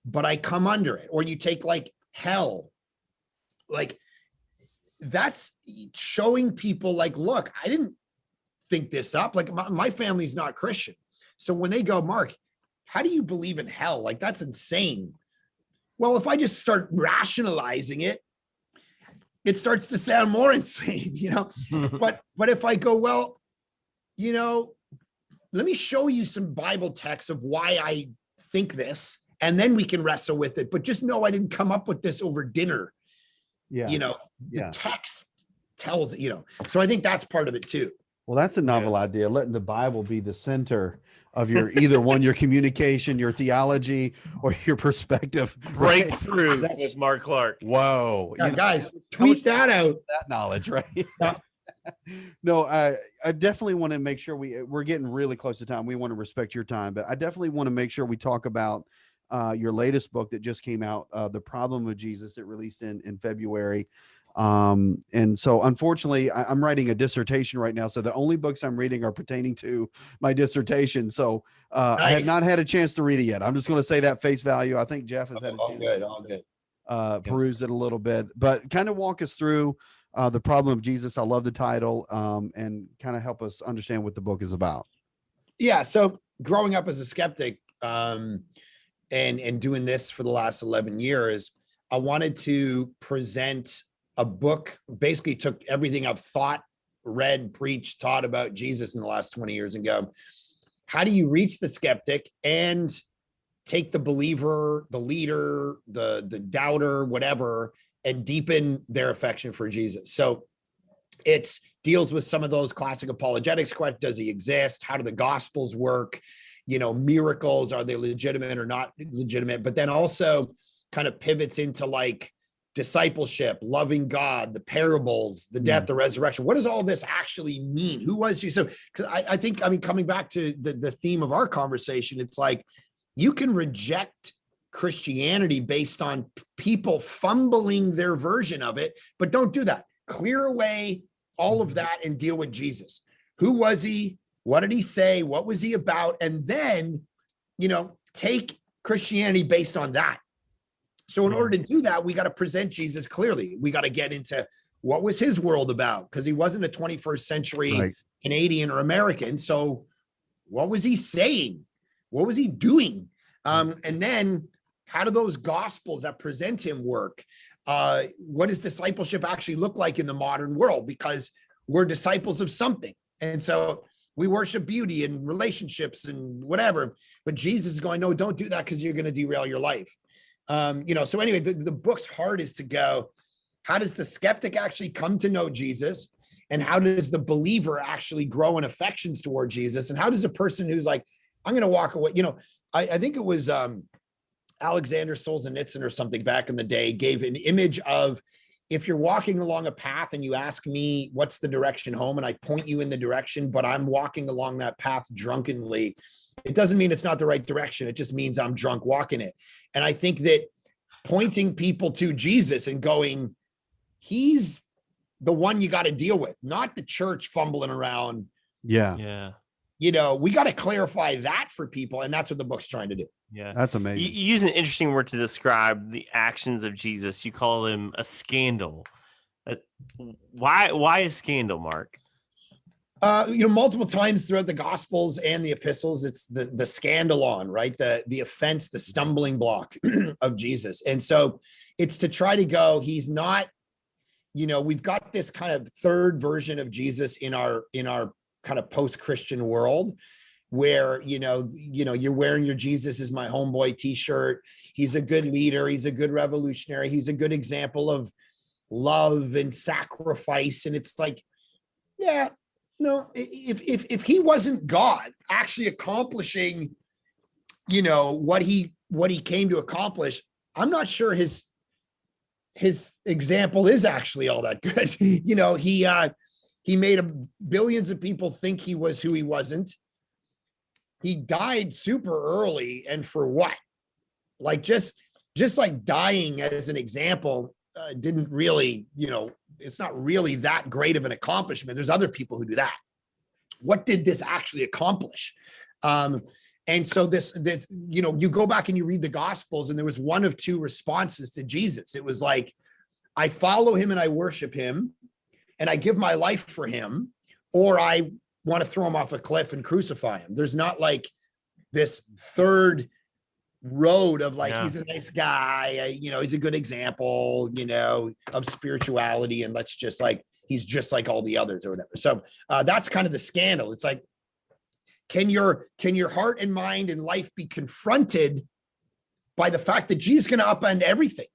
but I come under it. Or you take like hell, like that's showing people like, look, I didn't think this up. Like my family's not Christian. So when they go, Mark, how do you believe in hell? Like that's insane. Well, if I just start rationalizing it, it starts to sound more insane, but if I go, well, let me show you some Bible texts of why I think this, and then we can wrestle with it. But just know I didn't come up with this over dinner. Yeah. The text tells, so I think that's part of it too. Well, that's a novel idea, letting the Bible be the center of your your communication, your theology, or your perspective. Breakthrough with Mark Clark. Whoa. Yeah, guys, tweet that out. That knowledge, right? Yeah. No, I definitely want to make sure we're getting really close to time. We want to respect your time, but I definitely want to make sure we talk about your latest book that just came out, The Problem of Jesus. It released in February. And so unfortunately I'm writing a dissertation right now. So the only books I'm reading are pertaining to my dissertation. So nice. I have not had a chance to read it yet. I'm just going to say that face value. I think Jeff has had a chance all good. Peruse it a little bit, but kind of walk us through The Problem of Jesus. I love the title, and kind of help us understand what the book is about. Yeah. So growing up as a skeptic, and doing this for the last 11 years, I wanted to present a book, basically took everything I've thought, read, preached, taught about Jesus in the last 20 years and go, how do you reach the skeptic and take the believer, the leader, the doubter, whatever, and deepen their affection for Jesus. So it deals with some of those classic apologetics questions. Does he exist? How do the gospels work? Miracles, are they legitimate or not legitimate? But then also kind of pivots into like discipleship, loving God, the parables, the death, the resurrection. What does all this actually mean? Who was Jesus? So, because I think, coming back to the theme of our conversation, it's like you can reject Christianity based on people fumbling their version of it, but don't do that. Clear away all of that and deal with Jesus. Who was he? What did he say? What was he about? And then, take Christianity based on that. So in order to do that, we got to present Jesus clearly. We got to get into what was his world about, because he wasn't a 21st century Canadian or American. So what was he saying? What was he doing? And then how do those gospels that present him work? What does discipleship actually look like in the modern world? Because we're disciples of something. And so we worship beauty and relationships and whatever. But Jesus is going, no, don't do that, because you're going to derail your life. So anyway, the book's heart is to go, how does the skeptic actually come to know Jesus? And how does the believer actually grow in affections toward Jesus? And how does a person who's like, I'm going to walk away, I think it was Alexander Solzhenitsyn or something back in the day gave an image of, if you're walking along a path and you ask me, what's the direction home? And I point you in the direction, but I'm walking along that path drunkenly. It doesn't mean it's not the right direction. It just means I'm drunk walking it. And I think that pointing people to Jesus and going, he's the one you got to deal with, not the church fumbling around. Yeah. We got to clarify that for people. And that's what the book's trying to do. Yeah. That's amazing. You use an interesting word to describe the actions of Jesus. You call him a scandal. Why a scandal, Mark? Multiple times throughout the Gospels and the epistles, it's the scandalon, right? The offense, the stumbling block of Jesus. And so it's to try to go, he's not, we've got this kind of third version of Jesus in our kind of post-Christian world, where, you're wearing your Jesus is my homeboy t-shirt. He's a good leader. He's a good revolutionary. He's a good example of love and sacrifice. And it's like, yeah, no, if he wasn't God actually accomplishing, what he came to accomplish, I'm not sure his example is actually all that good. He made billions of people think he was who he wasn't. He died super early, and for what? Like just like dying as an example didn't really, it's not really that great of an accomplishment. There's other people who do that. What did this actually accomplish? And so this, you go back and you read the Gospels, and there was one of two responses to Jesus. It was like, I follow him and I worship him and I give my life for him, or I want to throw him off a cliff and crucify him. There's not like this third road of like, he's a nice guy, he's a good example, of spirituality, and let's just like, he's just like all the others or whatever. So that's kind of the scandal. It's like, can your heart and mind and life be confronted by the fact that Jesus is going to upend everything?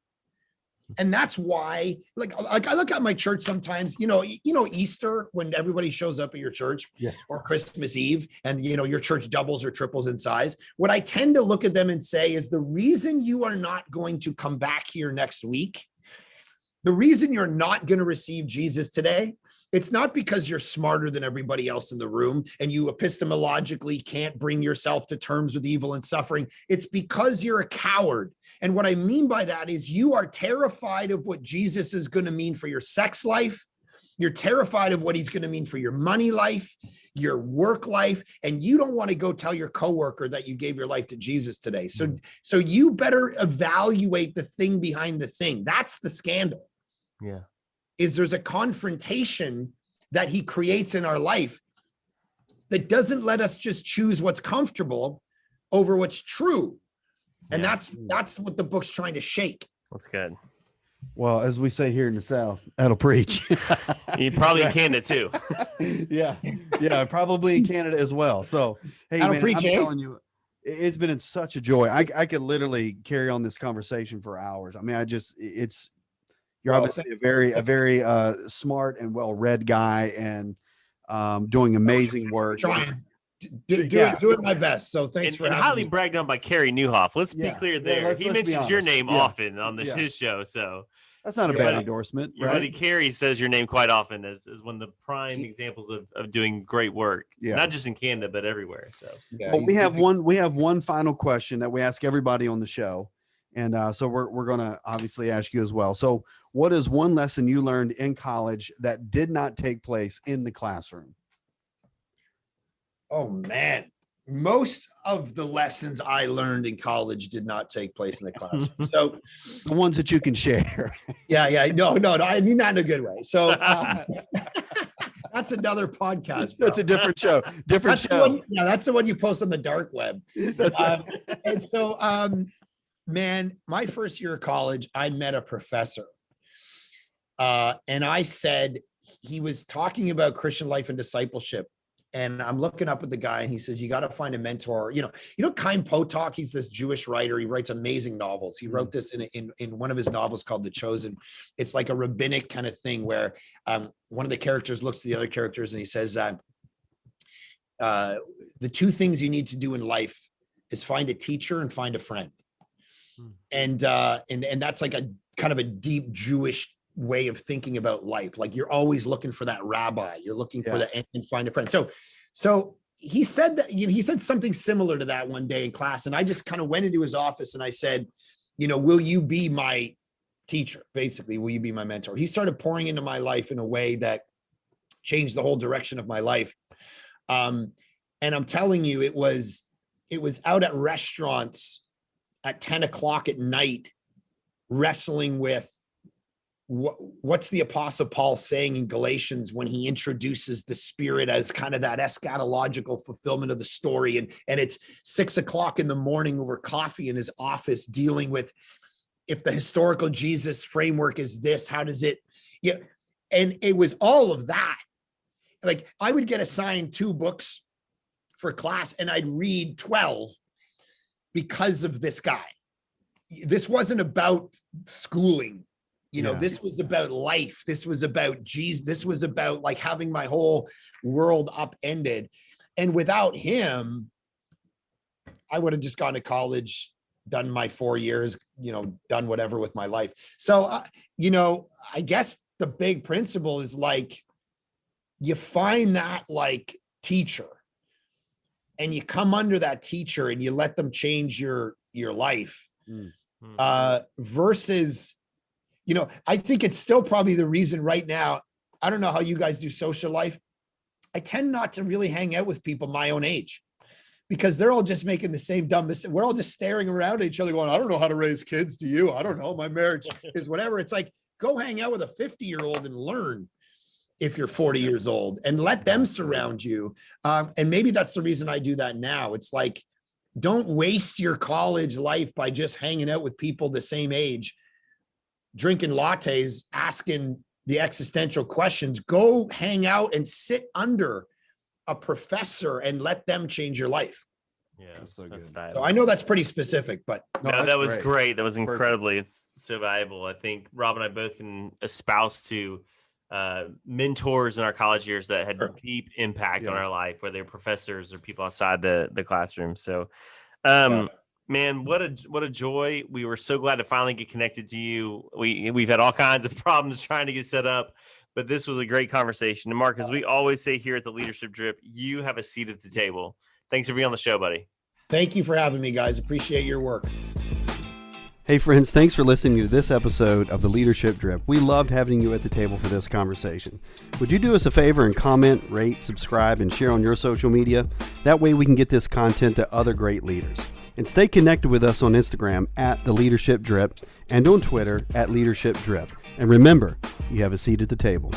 And that's why, like I look at my church sometimes, Easter, when everybody shows up at your church, or Christmas Eve, and, your church doubles or triples in size. What I tend to look at them and say is, the reason you are not going to come back here next week, the reason you're not going to receive Jesus today, it's not because you're smarter than everybody else in the room and you epistemologically can't bring yourself to terms with evil and suffering. It's because you're a coward. And what I mean by that is, you are terrified of what Jesus is going to mean for your sex life. You're terrified of what he's going to mean for your money life, your work life, and you don't want to go tell your coworker that you gave your life to Jesus today. So you better evaluate the thing behind the thing. That's the scandal. Yeah. Is there's a confrontation that he creates in our life that doesn't let us just choose what's comfortable over what's true. And that's what the book's trying to shake. That's good. Well, as we say here in the South, that'll preach. You probably in Canada too. Yeah, probably in Canada as well. So, hey, That'll man, preach, I'm telling you, It's been such a joy. I could literally carry on this conversation for hours. I mean, you're Well, obviously a very smart and well-read guy, and doing amazing work. Trying. Yeah. Doing my best. So thanks And, for and having highly me. bragged on by Kerry Newhoff. Let's be Yeah. clear Yeah, there. let's He be mentions your honest. name Yeah. often on Yeah. his show. So That's not a Your bad buddy- endorsement, your right? buddy Kerry says your name quite often as one of the prime examples of doing great work, Yeah. not just in Canada, but everywhere. So Yeah, Well, we have one final question that we ask everybody on the show, and so we're going to obviously ask you as well. So, what is one lesson you learned in college that did not take place in the classroom? Oh man, most of the lessons I learned in college did not take place in the classroom. So The ones that you can share. yeah, no, I mean that in a good way. So that's another podcast. Bro. That's a different show. Different That's the show. one, yeah, that's the one you post on the dark web. That's And so, man, my first year of college, I met a professor, and I said he was talking about Christian life and discipleship. And I'm looking up at the guy, and he says, "You got to find a mentor." You know, Chaim Potok. He's this Jewish writer. He writes amazing novels. He wrote this in one of his novels called The Chosen. It's like a rabbinic kind of thing where one of the characters looks at the other characters, and he says, "The two things you need to do in life is find a teacher and find a friend." And that's like a kind of a deep Jewish way of thinking about life. Like you're always looking for that rabbi, you're looking for the and find a friend. So he said that, he said something similar to that one day in class. And I just kind of went into his office and I said, will you be my teacher? Basically, will you be my mentor? He started pouring into my life in a way that changed the whole direction of my life. And I'm telling you, it was out at restaurants at 10 o'clock at night, wrestling with what's the Apostle Paul saying in Galatians when he introduces the Spirit as kind of that eschatological fulfillment of the story. And it's 6 o'clock in the morning over coffee in his office, dealing with, if the historical Jesus framework is this, how does it, and it was all of that. Like I would get assigned 2 books for class and I'd read 12 because of this guy. This wasn't about schooling. This was about life. This was about Jesus. This was about like having my whole world upended. And without him, I would have just gone to college, done my 4 years, done whatever with my life. So, I guess the big principle is like, you find that like teacher and you come under that teacher and you let them change your life versus, I think it's still probably the reason right now. I don't know how you guys do social life. I tend not to really hang out with people my own age because they're all just making the same dumb mistake. We're all just staring around at each other going, I don't know how to raise kids. Do you? I don't know. My marriage is whatever. It's like, go hang out with a 50-year-old and learn if you're 40 years old and let them surround you. And maybe that's the reason I do that now. It's like, don't waste your college life by just hanging out with people the same age, drinking lattes, asking the existential questions. Go hang out and sit under a professor and let them change your life. Yeah, that's So I know that's pretty specific, but no, that was great. That was incredibly, it's so valuable. I think Rob and I both can espouse to mentors in our college years that had deep impact on our life, whether they're professors or people outside the classroom. So, man, what a joy. We were so glad to finally get connected to you. We've had all kinds of problems trying to get set up, but this was a great conversation. And Mark, as we always say here at the Leadership Drip, you have a seat at the table. Thanks for being on the show, buddy. Thank you for having me, guys. Appreciate your work. Hey friends, thanks for listening to this episode of the Leadership Drip. We loved having you at the table for this conversation. Would you do us a favor and comment, rate, subscribe, and share on your social media? That way we can get this content to other great leaders. And stay connected with us on Instagram at The Leadership Drip and on Twitter at Leadership Drip. And remember, you have a seat at the table.